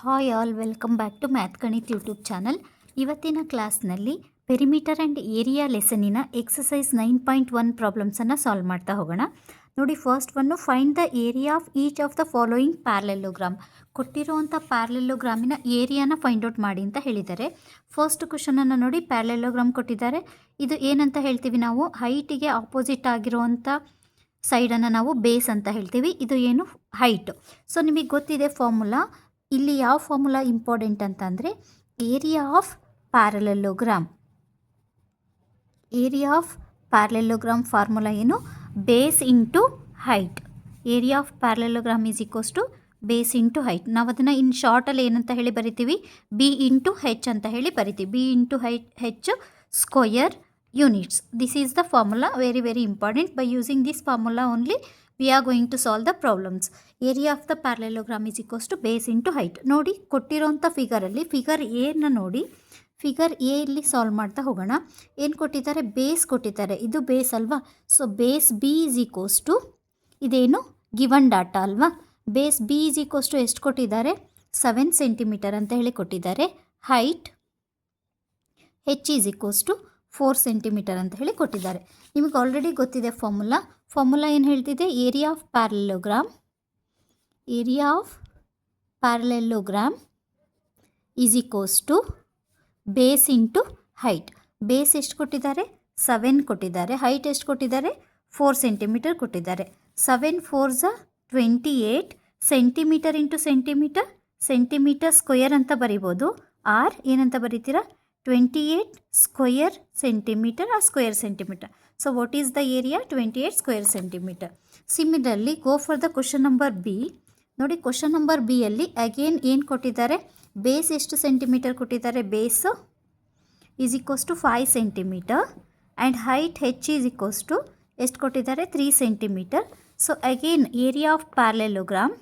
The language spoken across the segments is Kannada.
Hi all, welcome back to math Ganit YouTube channel. ಇವತ್ತಿನ ಕ್ಲಾಸ್ನಲ್ಲಿ ಪೆರಿಮೀಟರ್ ಆ್ಯಂಡ್ ಏರಿಯಾ ಲೆಸನಿನ ಎಕ್ಸಸೈಸ್ 9.1 ಪ್ರಾಬ್ಲಮ್ಸನ್ನು ಸಾಲ್ವ್ ಮಾಡ್ತಾ ಹೋಗೋಣ. ನೋಡಿ, ಫಸ್ಟ್ ಒನ್ನು find the area of each of the following parallelogram. ಕೊಟ್ಟಿರುವಂಥ ಪ್ಯಾರಲೆಲ್ಲೋಗ್ರಾಮಿನ ಏರಿಯಾನ ಫೈಂಡ್ ಔಟ್ ಮಾಡಿ ಅಂತ ಹೇಳಿದ್ದಾರೆ. ಫಸ್ಟ್ ಕ್ವಶನನ್ನು ನೋಡಿ, ಪ್ಯಾರಲೆಲ್ಲೋಗ್ರಾಮ್ ಕೊಟ್ಟಿದ್ದಾರೆ. ಇದು ಏನಂತ ಹೇಳ್ತೀವಿ ನಾವು? ಹೈಟಿಗೆ ಆಪೋಸಿಟ್ ಆಗಿರುವಂಥ ಸೈಡನ್ನು ನಾವು ಬೇಸ್ ಅಂತ ಹೇಳ್ತೀವಿ. ಇದು ಏನು? ಹೈಟ್. ಸೊ ನಿಮಗೆ ಗೊತ್ತಿದೆ ಫಾರ್ಮುಲಾ. ಇಲ್ಲಿ ಯಾವ ಫಾರ್ಮುಲಾ ಇಂಪಾರ್ಟೆಂಟ್ ಅಂತಂದರೆ area of parallelogram. Area of parallelogram formula ಏನು? Base into height. Area of parallelogram is equals to base into height. ನಾವು ಅದನ್ನು ಇನ್ ಶಾರ್ಟಲ್ಲಿ ಏನಂತ ಹೇಳಿ ಬರಿತೀವಿ? ಬಿ ಇಂಟು ಹೆಚ್ ಅಂತ ಹೇಳಿ ಬರಿತೀವಿ. B into H square units. This is the formula, very very important. By using this formula only we are going to solve the problems. Area of the parallelogram is equals to base into height. ನೋಡಿ, ಕೊಟ್ಟಿರೋಂಥ ಫಿಗರಲ್ಲಿ ಫಿಗರ್ ಎನ ನೋಡಿ, ಫಿಗರ್ ಎ ಇಲ್ಲಿ ಸಾಲ್ವ್ ಮಾಡ್ತಾ ಹೋಗೋಣ. ಏನು ಕೊಟ್ಟಿದ್ದಾರೆ? ಬೇಸ್ ಕೊಟ್ಟಿದ್ದಾರೆ. ಇದು ಬೇಸ್ ಅಲ್ವಾ? So base B is equals to, ಇದೇನು ಗಿವನ್ ಡಾಟಾ ಅಲ್ವಾ? Base B is equals to ಎಷ್ಟು ಕೊಟ್ಟಿದ್ದಾರೆ? 7 ಸೆಂಟಿಮೀಟರ್ ಅಂತ ಹೇಳಿ ಕೊಟ್ಟಿದ್ದಾರೆ. Height H is equals to 4 centimetre ಅಂತ ಹೇಳಿ ಕೊಟ್ಟಿದ್ದಾರೆ. ನಿಮಗೆ ಆಲ್ರೆಡಿ ಗೊತ್ತಿದೆ ಫಾರ್ಮುಲಾ ಏನು ಹೇಳ್ತಿದೆ? Area of parallelogram. Area of parallelogram is equals to base into height. Base ಎಷ್ಟು ಕೊಟ್ಟಿದ್ದಾರೆ? 7 ಕೊಟ್ಟಿದ್ದಾರೆ. ಹೈಟ್ ಎಷ್ಟು ಕೊಟ್ಟಿದ್ದಾರೆ? 4 ಸೆಂಟಿಮೀಟರ್ ಕೊಟ್ಟಿದ್ದಾರೆ. 7 4 28 centimetre into centimetre, centimetre square ಅಂತ ಬರಿಬೋದು. ಆರ್ ಏನಂತ ಬರೀತೀರಾ? 28 square centimetre or square centimetre. So what is the area? 28 square centimetre. Similarly go for the question number B. ನೋಡಿ, ಕ್ವಶನ್ ನಂಬರ್ ಬಿ ಅಲ್ಲಿ ಅಗೇನ್ ಏನು ಕೊಟ್ಟಿದ್ದಾರೆ? ಬೇಸ್ ಎಷ್ಟು ಸೆಂಟಿಮೀಟರ್ ಕೊಟ್ಟಿದ್ದಾರೆ? Base is equals to 5 centimetre and height H is equals to ಎಷ್ಟು ಕೊಟ್ಟಿದ್ದಾರೆ? 3 centimetre. So again area of parallelogram,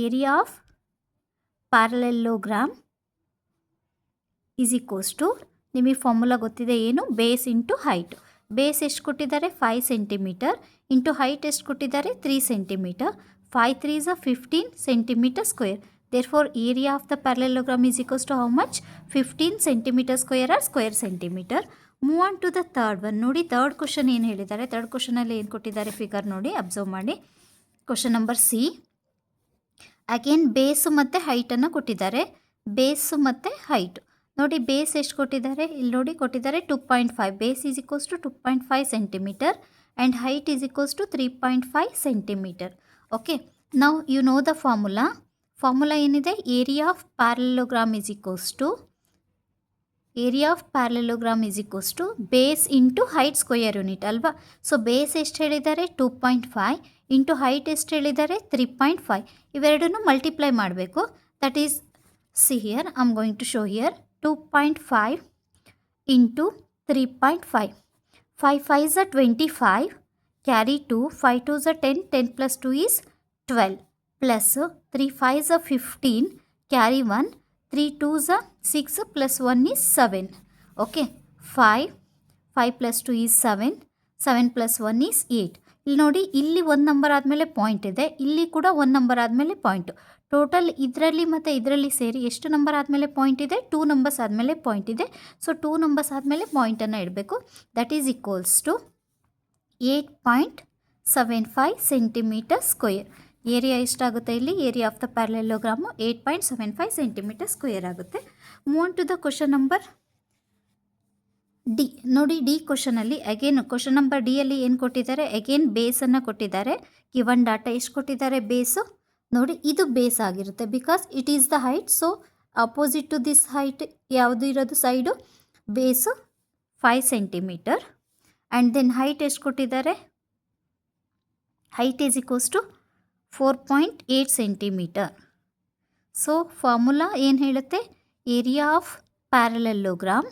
area of parallelogram is equals to, ನಿಮಗೆ ಫಾರ್ಮುಲಾ ಗೊತ್ತಿದೆ ಏನು? Base into height. ಬೇಸ್ ಎಷ್ಟು ಕೊಟ್ಟಿದ್ದಾರೆ? 5 ಸೆಂಟಿಮೀಟರ್ ಇಂಟು ಹೈಟ್ ಎಷ್ಟು ಕೊಟ್ಟಿದ್ದಾರೆ? 3 centimetre. 5 3 15 centimetre square. Therefore area of the parallelogram is equals to how much? 15 centimetre square or square centimetre. Move on to the third one. ನೋಡಿ, ಥರ್ಡ್ ಕ್ವಶನ್ ಏನು ಹೇಳಿದ್ದಾರೆ? ಥರ್ಡ್ ಕ್ವಶನಲ್ಲಿ ಏನು ಕೊಟ್ಟಿದ್ದಾರೆ? ಫಿಗರ್ ನೋಡಿ, ಅಬ್ಸರ್ವ್ ಮಾಡಿ. Question number C. ಅಗೇನ್ ಬೇಸು ಮತ್ತು ಹೈಟನ್ನು ಕೊಟ್ಟಿದ್ದಾರೆ. ಬೇಸು ಮತ್ತು ಹೈಟು ನೋಡಿ. ಬೇಸ್ ಎಷ್ಟು ಕೊಟ್ಟಿದ್ದಾರೆ? ಇಲ್ಲಿ ನೋಡಿ ಕೊಟ್ಟಿದ್ದಾರೆ 2.5. Base is equals to 2.5 centimetre and height is equals to 3.5 centimetre. Okay, ನಾವು ಯು ನೋ ದ ಫಾರ್ಮುಲಾ ಏನಿದೆ? Area of parallelogram is equals to, area of parallelogram is equals to base into height square unit ಅಲ್ವಾ? ಸೊ ಬೇಸ್ ಎಷ್ಟು ಹೇಳಿದ್ದಾರೆ? 2.5 ಇಂಟು ಹೈಟ್ ಎಷ್ಟು ಹೇಳಿದ್ದಾರೆ? 3.5. ಇವೆರಡನ್ನು ಮಲ್ಟಿಪ್ಲೈ ಮಾಡಬೇಕು. That is, see here, I am going to show here. 2.5 into 3.5. 5 5s are 25, carry 2, 5 2s are 10, 10 plus 2 is 12, plus 3 5s are 15, carry 1, 3 2s are 6, plus 1 is 7. Okay, 5 plus 2 is 7, 7 plus 1 is 8. ಇಲ್ಲಿ ನೋಡಿ, ಇಲ್ಲಿ ಒಂದು ನಂಬರ್ ಆದಮೇಲೆ ಪಾಯಿಂಟ್ ಇದೆ, ಇಲ್ಲಿ ಕೂಡ ಒಂದು ನಂಬರ್ ಆದಮೇಲೆ ಪಾಯಿಂಟು. ಟೋಟಲ್ ಇದರಲ್ಲಿ ಮತ್ತು ಇದರಲ್ಲಿ ಸೇರಿ ಎಷ್ಟು ನಂಬರ್ ಆದಮೇಲೆ ಪಾಯಿಂಟ್ ಇದೆ? 2 ನಂಬರ್ಸ್ ಆದಮೇಲೆ ಪಾಯಿಂಟ್ ಇದೆ. ಸೊ 2 ನಂಬರ್ಸ್ ಆದಮೇಲೆ ಪಾಯಿಂಟನ್ನು ಇಡಬೇಕು. That is equals to 8.75 centimetre square. Area ಎಷ್ಟಾಗುತ್ತೆ ಇಲ್ಲಿ? Area of the parallelogram 8.75 centimetre square ಆಗುತ್ತೆ. Move on to the question number D. ನೋಡಿ, ಡಿ ಕ್ವಶನಲ್ಲಿ ಅಗೇನ್ ಕ್ವಶನ್ ನಂಬರ್ ಡಿಯಲ್ಲಿ ಏನು ಕೊಟ್ಟಿದ್ದಾರೆ? ಅಗೇನ್ ಬೇಸನ್ನು ಕೊಟ್ಟಿದ್ದಾರೆ. ಗಿವನ್ ಡಾಟಾ ಎಷ್ಟು ಕೊಟ್ಟಿದ್ದಾರೆ? ಬೇಸು ನೋಡಿ, ಇದು ಬೇಸ್ ಆಗಿರುತ್ತೆ because it is the height. So opposite to this height ಯಾವುದು ಇರೋದು? Side base 5 centimetre and then height ಎಷ್ಟು ಕೊಟ್ಟಿದ್ದಾರೆ? Height is equals to 4.8 centimetre. So formula ಏನು ಹೇಳುತ್ತೆ? Area of parallelogram,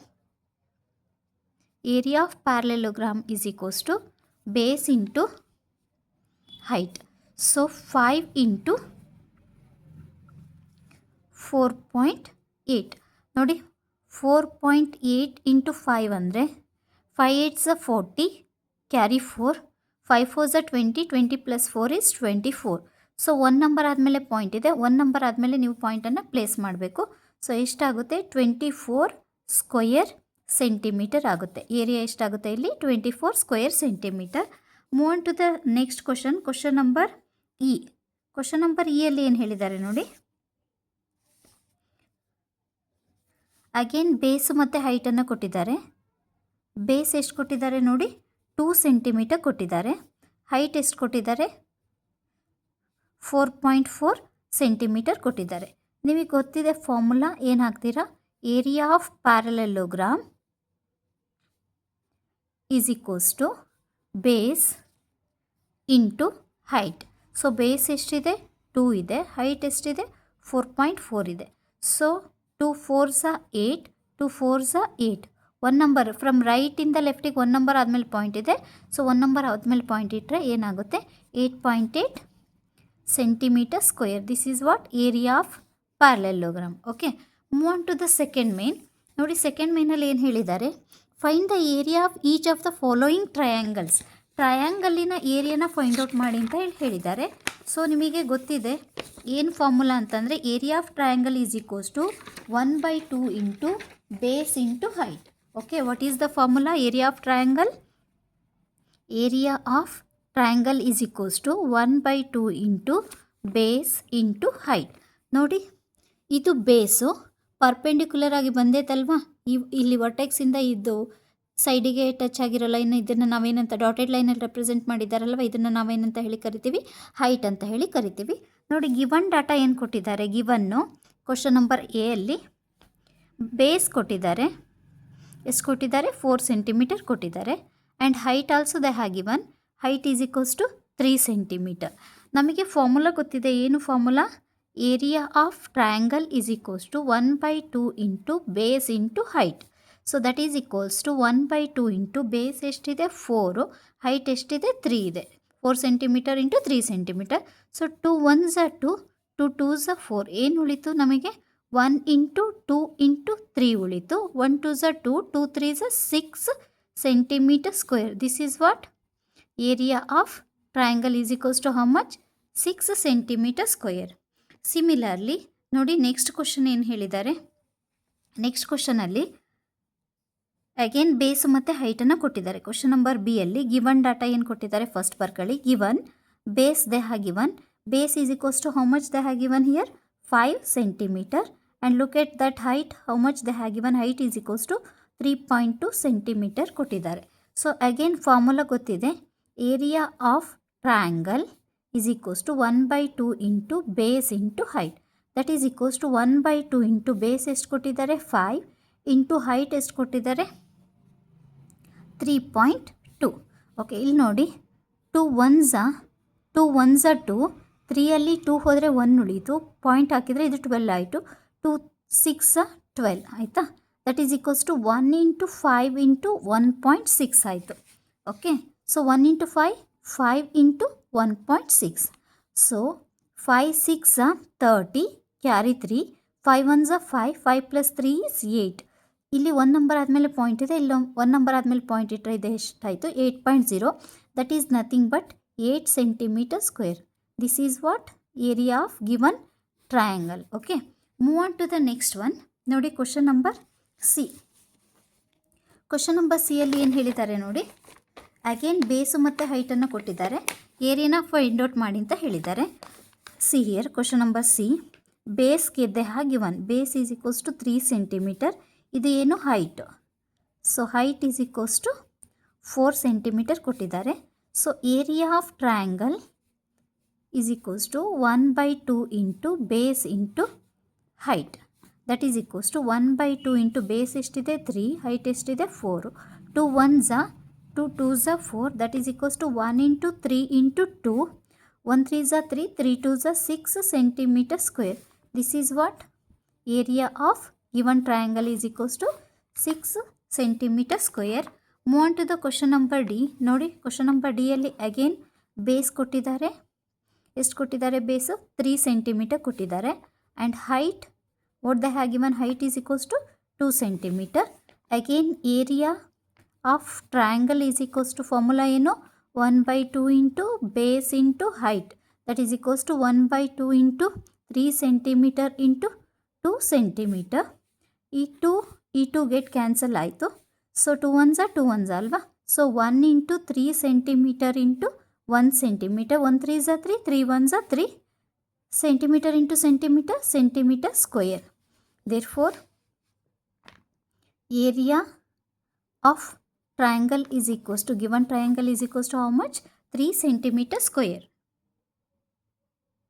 area of parallelogram is equals to base into height. So 5 into 4.8 ನೋಡಿ, 4.8 ಇಂಟು 5 ಅಂದರೆ 5 8s are 40, carry 4, 5 4s are 20, 20 plus 4 is 24. So 1 number ಆದಮೇಲೆ ಪಾಯಿಂಟ್ ಇದೆ, 1 ನಂಬರ್ ಆದಮೇಲೆ ನೀವು ಪಾಯಿಂಟನ್ನು ಪ್ಲೇಸ್ ಮಾಡಬೇಕು. ಸೊ ಎಷ್ಟಾಗುತ್ತೆ 24 ಸ್ಕ್ವಯರ್ ಸೆಂಟಿಮೀಟರ್ ಆಗುತ್ತೆ. ಏರಿಯಾ ಎಷ್ಟಾಗುತ್ತೆ ಇಲ್ಲಿ 24 square centimetre. Move on to the next question. Question number E. Question number ಇಯಲ್ಲಿ ಏನು ಹೇಳಿದ್ದಾರೆ ನೋಡಿ. ಅಗೇನ್ ಬೇಸ್ ಮತ್ತು ಹೈಟನ್ನು ಕೊಟ್ಟಿದ್ದಾರೆ. ಬೇಸ್ ಎಷ್ಟು ಕೊಟ್ಟಿದ್ದಾರೆ ನೋಡಿ 2 ಸೆಂಟಿಮೀಟರ್ ಕೊಟ್ಟಿದ್ದಾರೆ. ಹೈಟ್ ಎಷ್ಟು ಕೊಟ್ಟಿದ್ದಾರೆ 4.4 ಸೆಂಟಿಮೀಟರ್ ಕೊಟ್ಟಿದ್ದಾರೆ. ನಿಮಗೆ ಗೊತ್ತಿದೆ ಫಾರ್ಮುಲಾ ಏನು ಹಾಕ್ತೀರಾ, area of parallelogram is equals to base into height. So base ಎಷ್ಟಿದೆ 2 ಇದೆ, ಹೈಟ್ ಎಷ್ಟಿದೆ 4.4 ಇದೆ. So 2 4s 8, 2 4s 8. 1 number from ರೈಟಿಂದ ಲೆಫ್ಟಿಗೆ 1 ನಂಬರ್ ಆದಮೇಲೆ ಪಾಯಿಂಟ್ ಇದೆ. ಸೊ 1 ನಂಬರ್ ಆದಮೇಲೆ ಪಾಯಿಂಟ್ ಇಟ್ಟರೆ ಏನಾಗುತ್ತೆ 8.8 centimetre square. This is what area of parallelogram. Okay, move on to the second main. ನೋಡಿ ಸೆಕೆಂಡ್ ಮೇನಲ್ಲಿ ಏನು ಹೇಳಿದ್ದಾರೆ, find the area of each of the following triangles. ಟ್ರಯಾಂಗಲ್ಲಿನ ಏರಿಯಾನ ಫೈಂಡ್ ಔಟ್ ಮಾಡಿ ಅಂತ ಹೇಳಿದ್ದಾರೆ. ಸೊ ನಿಮಗೆ ಗೊತ್ತಿದೆ ಏನು ಫಾರ್ಮುಲಾ ಅಂತಂದರೆ area of triangle is equals to 1/2 into base into height. Okay, what is the formula area of triangle? Area of triangle is equals to 1/2 into base into height. ನೋಡಿ ಇದು ಬೇಸು ಪರ್ಪೆಂಡಿಕ್ಯುಲರ್ ಆಗಿ ಬಂದೈತಲ್ವಾ, ಇಲ್ಲಿ ವರ್ಟೆಕ್ಸಿಂದ ಇದು ಸೈಡಿಗೆ ಟಚ್ ಆಗಿರೋ ಲೈನ್, ಇದನ್ನು ನಾವೇನಂತ ಡಾಟೆಡ್ ಲೈನಲ್ಲಿ ರೆಪ್ರೆಸೆಂಟ್ ಮಾಡಿದ್ದಾರಲ್ವ, ಇದನ್ನು ನಾವೇನಂತ ಹೇಳಿ ಕರಿತೀವಿ, ಹೈಟ್ ಅಂತ ಹೇಳಿ ಕರಿತೀವಿ. ನೋಡಿ ಗಿವನ್ ಡಾಟಾ ಏನು ಕೊಟ್ಟಿದ್ದಾರೆ, ಗಿವನ್ನು ಕ್ವಶನ್ ನಂಬರ್ ಎ ಅಲ್ಲಿ ಬೇಸ್ ಕೊಟ್ಟಿದ್ದಾರೆ. ಎಷ್ಟು ಕೊಟ್ಟಿದ್ದಾರೆ 4 ಸೆಂಟಿಮೀಟರ್ ಕೊಟ್ಟಿದ್ದಾರೆ. And height also they have given. Height is equals to 3 centimetre. ನಮಗೆ ಫಾರ್ಮುಲಾ ಗೊತ್ತಿದೆ. ಏನು formula? Area of triangle is equals to 1/2 into base into height. So that is equals to 1/2 into base ಎಷ್ಟಿದೆ 4, ಹೈಟ್ ಎಷ್ಟಿದೆ 3 ಇದೆ. 4 centimetre into 3 centimetre. So 2 1s 2, 2 2s 4. ಏನು ಉಳಿತು ನಮಗೆ 1 ಇಂಟು 2 ಇಂಟು 3 ಉಳಿತು. 1 2s 2, 2 3s 6 centimetre square. This is what area of triangle is equals to how much 6 centimetre square. Similarly ನೋಡಿ ನೆಕ್ಸ್ಟ್ ಕ್ವಶನ್ ಏನು ಹೇಳಿದ್ದಾರೆ. ನೆಕ್ಸ್ಟ್ ಕ್ವಶನಲ್ಲಿ ಅಗೇನ್ ಬೇಸ್ ಮತ್ತು ಹೈಟನ್ನು ಕೊಟ್ಟಿದ್ದಾರೆ. ಕ್ವಶನ್ ನಂಬರ್ ಬಿ ಅಲ್ಲಿ ಗಿವನ್ ಡಾಟಾ ಏನು ಕೊಟ್ಟಿದ್ದಾರೆ ಫಸ್ಟ್ ಬರ್ಕೊಳ್ಳಿ. Given base they have given. Base is equals to how much they have given here 5 centimetre. And look at that height, how much they have given. Height is equals to 3.2 centimetre ಕೊಟ್ಟಿದ್ದಾರೆ. ಸೊ ಅಗೇನ್ ಫಾರ್ಮುಲಾ ಗೊತ್ತಿದೆ. Area of triangle is equals to 1/2 into base into height. That is equals to 1/2 into base ಎಷ್ಟು ಕೊಟ್ಟಿದ್ದಾರೆ 5 ಇಂಟು ಹೈಟ್ ಎಷ್ಟು ಕೊಟ್ಟಿದ್ದಾರೆ 3.2. ಓಕೆ, ಇಲ್ಲಿ ನೋಡಿ 2 1s 2, 3ಅಲ್ಲಿ 2 ಹೋದರೆ 1 ಉಳೀತು. ಪಾಯಿಂಟ್ ಹಾಕಿದರೆ ಇದು 12 ಆಯಿತು. 2 6 12 ಆಯಿತಾ. That is equals to 1 into 5 into 1.6 ಆಯಿತು. Okay, so 1 into 5, 5 into 1.6. So 5 6 30, carry 3, 5 1s 5, 5 + 3 is 8. ಇಲ್ಲಿ 1 ನಂಬರ್ ಆದಮೇಲೆ ಪಾಯಿಂಟ್ ಇದೆ, ಇಲ್ಲಿ 1 ನಂಬರ್ ಆದಮೇಲೆ ಪಾಯಿಂಟ್ ಇಟ್ಟರೆ ಇದೆ ಎಷ್ಟಾಯಿತು 8.0. That is nothing but 8 centimetre square. This is what area of given triangle. Okay, move on to the next one. ನೋಡಿ question number C. Question number C ಅಲ್ಲಿ ಏನು ಹೇಳಿದ್ದಾರೆ ನೋಡಿ. ಅಗೇನ್ ಬೇಸು ಮತ್ತು ಹೈಟನ್ನು ಕೊಟ್ಟಿದ್ದಾರೆ. ಏರಿಯಾನ ಫೈಂಡ್ ಔಟ್ ಮಾಡಿ ಅಂತ ಹೇಳಿದ್ದಾರೆ. See here question number C. ಬೇಸ್ಗೆ they have given. Base is equals to 3 centimetre. ಇದು ಏನು height. So height is equals to 4 centimetre ಕೊಟ್ಟಿದ್ದಾರೆ. So area of triangle is equals to 1/2 into base into height. That is equals to 1/2 into base ಎಷ್ಟಿದೆ 3, ಹೈಟ್ ಎಷ್ಟಿದೆ 4. 2 1s 2, 2s 4. That is equals to 1 into 3 into 2. 1 3s 3, 3 2s 6 centimetre square. This is what area of given triangle is equals to 6 centimetre square. Move on to the question number D. ನೋಡಿ ಕ್ವಶನ್ ನಂಬರ್ ಡಿ ಅಲ್ಲಿ ಅಗೇನ್ ಬೇಸ್ ಕೊಟ್ಟಿದ್ದಾರೆ. ಎಷ್ಟು ಕೊಟ್ಟಿದ್ದಾರೆ ಬೇಸು 3 ಸೆಂಟಿಮೀಟರ್ ಕೊಟ್ಟಿದ್ದಾರೆ. And height what they have given. Height is equals to 2 centimetre. Again area of triangle is equals to formula ಏನು 1/2 into base into height. that is equals to 1 by 2 into 3 centimeter into 2 centimeter. ಈ ಟು ಗೆಟ್ ಕ್ಯಾನ್ಸಲ್ ಆಯಿತು. ಸೊ 2 ones are 2 ones ಅಲ್ವಾ. So 1 into 3 centimeter into 1 centimeter. 1 3s are 3, 3 ones are 3. Centimeter into centimeter, centimeter square. Therefore, area of triangle is equals to, given triangle is equals to how much? 3 centimeter square.